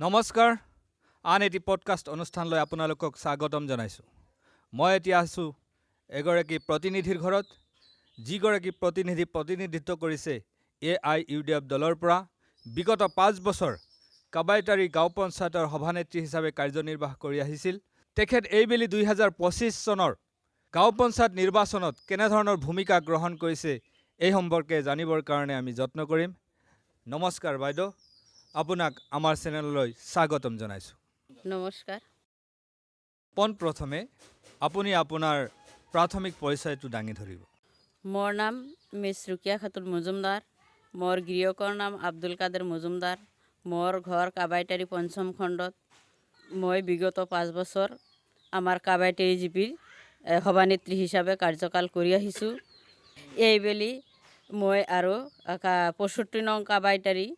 নমস্কাৰ, আন এটি পডকাষ্ট অনুষ্ঠানলৈ আপোনালোকক স্বাগতম জনাইছোঁ। মই এতিয়া আছোঁ এগৰাকী প্ৰতিনিধিৰ ঘৰত, যিগৰাকী প্ৰতিনিধিত্ব কৰিছে AIUDF দলৰ পৰা। বিগত 5 বছৰ কাবাইতাৰী গাঁও পঞ্চায়তৰ সভানেত্ৰী হিচাপে কাৰ্যনিৰ্বাহ কৰি আহিছিল। তেখেত এইবেলি 2025 চনৰ গাঁও পঞ্চায়ত নিৰ্বাচনত কেনেধৰণৰ ভূমিকা গ্ৰহণ কৰিছে এই সম্পৰ্কে জানিবৰ কাৰণে আমি যত্ন কৰিম। নমস্কাৰ বাইদেউ, আপোনাক আমাৰ চেনেললৈ স্বাগতম জনাইছোঁ। নমস্কাৰ। পোনপ্ৰথমে আপুনি আপোনাৰ প্ৰাথমিক পৰিচয়টো দাঙি ধৰিব। মোৰ নাম মিছ ৰুকিয়া খাতুন মজুমদাৰ। মোৰ গৃহকৰ নাম আব্দুল কাদেৰ মজুমদাৰ। মোৰ ঘৰ কাবাইতাৰী পঞ্চম খণ্ডত। মই বিগত 5 বছৰ আমাৰ কাবাইতাৰী জিপিৰ সভানেত্ৰী হিচাপে কাৰ্যকাল কৰি আহিছোঁ। এইবেলি মই আৰু 65 নং কাবাইতাৰী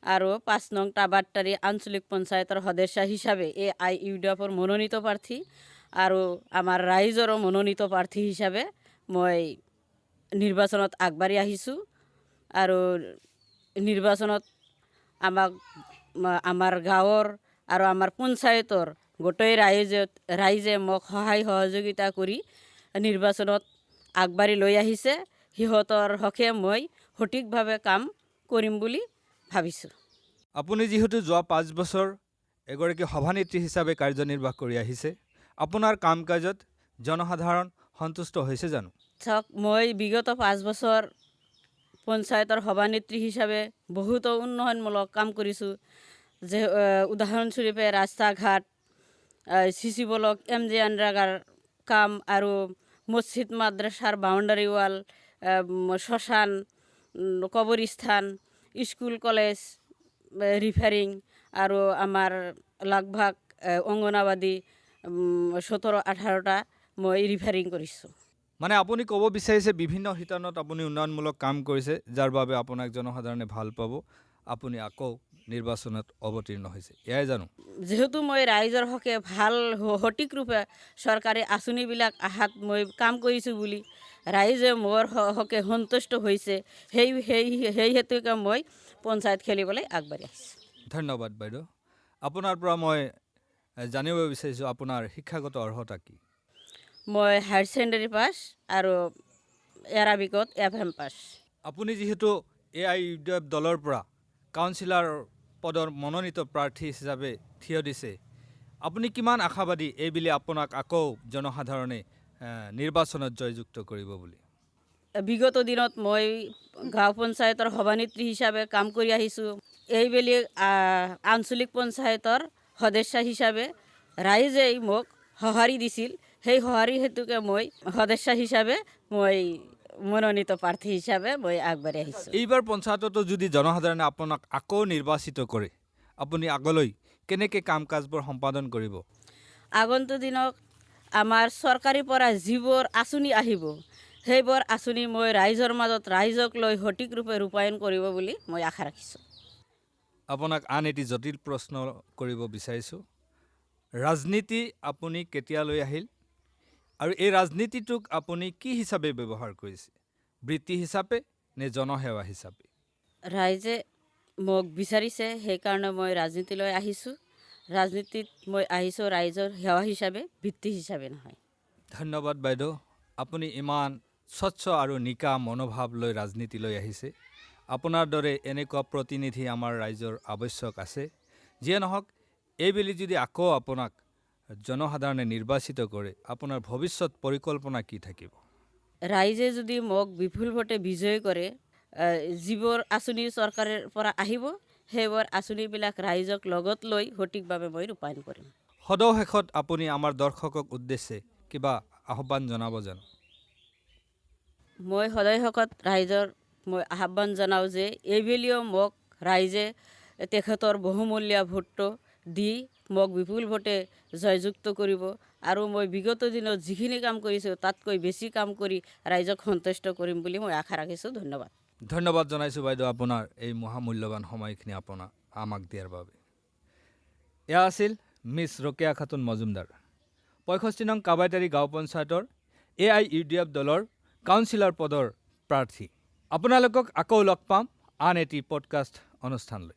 আৰু 5 নং টাবাৰটাৰী আঞ্চলিক পঞ্চায়তৰ সদস্য হিচাপে AIUDFৰ মনোনীত প্ৰাৰ্থী আৰু আমাৰ ৰাইজৰো মনোনীত প্ৰাৰ্থী হিচাপে মই নিৰ্বাচনত আগবাঢ়ি আহিছোঁ। আৰু নিৰ্বাচনত আমাৰ গাঁৱৰ আৰু আমাৰ পঞ্চায়তৰ গোটেই ৰাইজে মোক সহায় সহযোগিতা কৰি নিৰ্বাচনত আগবাঢ়ি লৈ আহিছে। সিহঁতৰ হকে মই সঠিকভাৱে কাম কৰিম বুলি ভাবিছোঁ। আপুনি যিহেতু যোৱা 5 বছৰ এগৰাকী সভানেত্ৰী হিচাপে কাৰ্যনিৰ্বাহ কৰি আহিছে, আপোনাৰ কাম কাজত জনসাধাৰণ সন্তুষ্ট হৈছে জানো? চাওক, মই বিগত 5 বছৰ পঞ্চায়তৰ সভানেত্ৰী হিচাপে বহুতো উন্নয়নমূলক কাম কৰিছোঁ। যে উদাহৰণস্বৰূপে ৰাস্তা ঘাট, CC ব্লক, MG আনৰেগাৰ কাম আৰু মছজিদ মাদ্ৰাছাৰ বাউণ্ডাৰী ৱাল, শ্মশান, কবৰস্থান, স্কুল কলেজ ৰিফাৰিং আৰু আমাৰ লগভাগ অংগনাবাদী 17-18টা মই ৰিফাৰিং কৰিছোঁ। মানে আপুনি ক'ব বিচাৰিছে বিভিন্ন শিতানত আপুনি উন্নয়নমূলক কাম কৰিছে, যাৰ বাবে আপোনাক জনসাধাৰণে ভাল পাব, আপুনি আকৌ নিৰ্বাচনত অৱতীৰ্ণ হৈছে, এয়াই জানো? যিহেতু মই ৰাইজৰ হকে ভাল সঠিক ৰূপে চৰকাৰী আঁচনিবিলাক আহাত মই কাম কৰিছোঁ বুলি ৰাইজে মোৰ হকে সন্তুষ্ট হৈছে, সেই হেতুকে মই পঞ্চায়ত খেলিবলৈ আগবাঢ়ি আহিছোঁ। ধন্যবাদ বাইদেউ। আপোনাৰ পৰা মই জানিব বিচাৰিছোঁ আপোনাৰ শিক্ষাগত অৰ্হতা কি? মই হায়াৰ ছেকেণ্ডেৰী পাছ আৰু এৰাবিকত FM পাছ। আপুনি যিহেতু AIUDF দলৰ পৰা কাউন্সিলৰ পদৰ মনোনীত প্ৰাৰ্থী হিচাপে থিয় দিছে, আপুনি কিমান আশাবাদী এইবেলি আপোনাক আকৌ জনসাধাৰণে নিৰ্বাচনত জয়যুক্ত কৰিব বুলি? বিগত দিনত মই গাঁও পঞ্চায়তৰ সভানেত্ৰী হিচাপে কাম কৰি আহিছোঁ। এইবেলি আঞ্চলিক পঞ্চায়তৰ সদস্য হিচাপে ৰাইজেই মোক সঁহাৰি দিছিল। সেই সঁহাৰি হেতুকে মই সদস্য হিচাপে মই মনোনীত প্ৰাৰ্থী হিচাপে মই আগবাঢ়ি আহিছোঁ। এইবাৰ পঞ্চায়ততো যদি জনসাধাৰণে আপোনাক আকৌ নিৰ্বাচিত কৰে, আপুনি আগলৈ কেনেকৈ কাম কাজবোৰ সম্পাদন কৰিব? আগন্তুক দিনত আমাৰ চৰকাৰীৰ পৰা যিবোৰ আঁচনি আহিব, সেইবোৰ আঁচনি মই ৰাইজৰ মাজত ৰাইজক লৈ সঠিক ৰূপে ৰূপায়ণ কৰিব বুলি মই আশা ৰাখিছোঁ। আপোনাক আন এটি জটিল প্ৰশ্ন কৰিব বিচাৰিছোঁ। ৰাজনীতি আপুনি কেতিয়ালৈ আহিল আৰু এই ৰাজনীতিটোক আপুনি কি হিচাপে ব্যৱহাৰ কৰিছে, বৃত্তি হিচাপে নে জনসেৱা হিচাপে? ৰাইজে মোক বিচাৰিছে, সেইকাৰণে মই ৰাজনীতিলৈ আহিছোঁ। ৰাজনীতিত মই আহিছোঁ ৰাইজৰ সেৱা হিচাপে, বৃত্তি হিচাপে নহয়। ধন্যবাদ বাইদেউ, আপুনি ইমান স্বচ্ছ আৰু নিকা মনোভাৱ লৈ ৰাজনীতিলৈ আহিছে। আপোনাৰ দৰে এনেকুৱা প্ৰতিনিধি আমাৰ ৰাইজৰ আৱশ্যক আছে। যিয়ে নহওক, এইবেলি যদি আকৌ আপোনাক জনসাধাৰণে নিৰ্বাচিত কৰে, আপোনাৰ ভৱিষ্যত পৰিকল্পনা কি থাকিব? ৰাইজে যদি মোক বিপুল ভোটে বিজয়ী কৰে, যিবোৰ আঁচনি চৰকাৰৰ পৰা আহিব, সেইবোৰ আঁচনিবিলাক ৰাইজক লগত লৈ সঠিকভাৱে মই ৰূপায়ণ কৰিম। সদৌ শেষত আপুনি আমাৰ দৰ্শকক উদ্দেশ্যে কিবা আহ্বান জনাব জানো? মই সদৌ শেষত ৰাইজৰ মই আহ্বান জনাওঁ যে এইবেলিও মোক ৰাইজে তেখেতৰ বহুমূলীয়া ভোটটো দি মোক বিপুল ভোটে জয়যুক্ত কৰিব আৰু মই বিগত দিনত যিখিনি কাম কৰিছোঁ তাতকৈ বেছি কাম কৰি ৰাইজক সন্তুষ্ট কৰিম বুলি মই আশা ৰাখিছোঁ। ধন্যবাদ। ধন্যবাদ জনাইছোঁ বাইদেউ আপোনাৰ এই মহামূল্যৱান সময়খিনি আমাক দিয়াৰ বাবে। এয়া আছিল মিছ ৰুকিয়া খাতুন মজুমদাৰ, 65 নং কাবাইতাৰী গাঁও পঞ্চায়তৰ AIUDF দলৰ কাউন্সিলৰ পদৰ প্ৰাৰ্থী। আপোনালোকক আকৌ লগ পাম আন এটি পডকাষ্ট অনুষ্ঠানলৈ।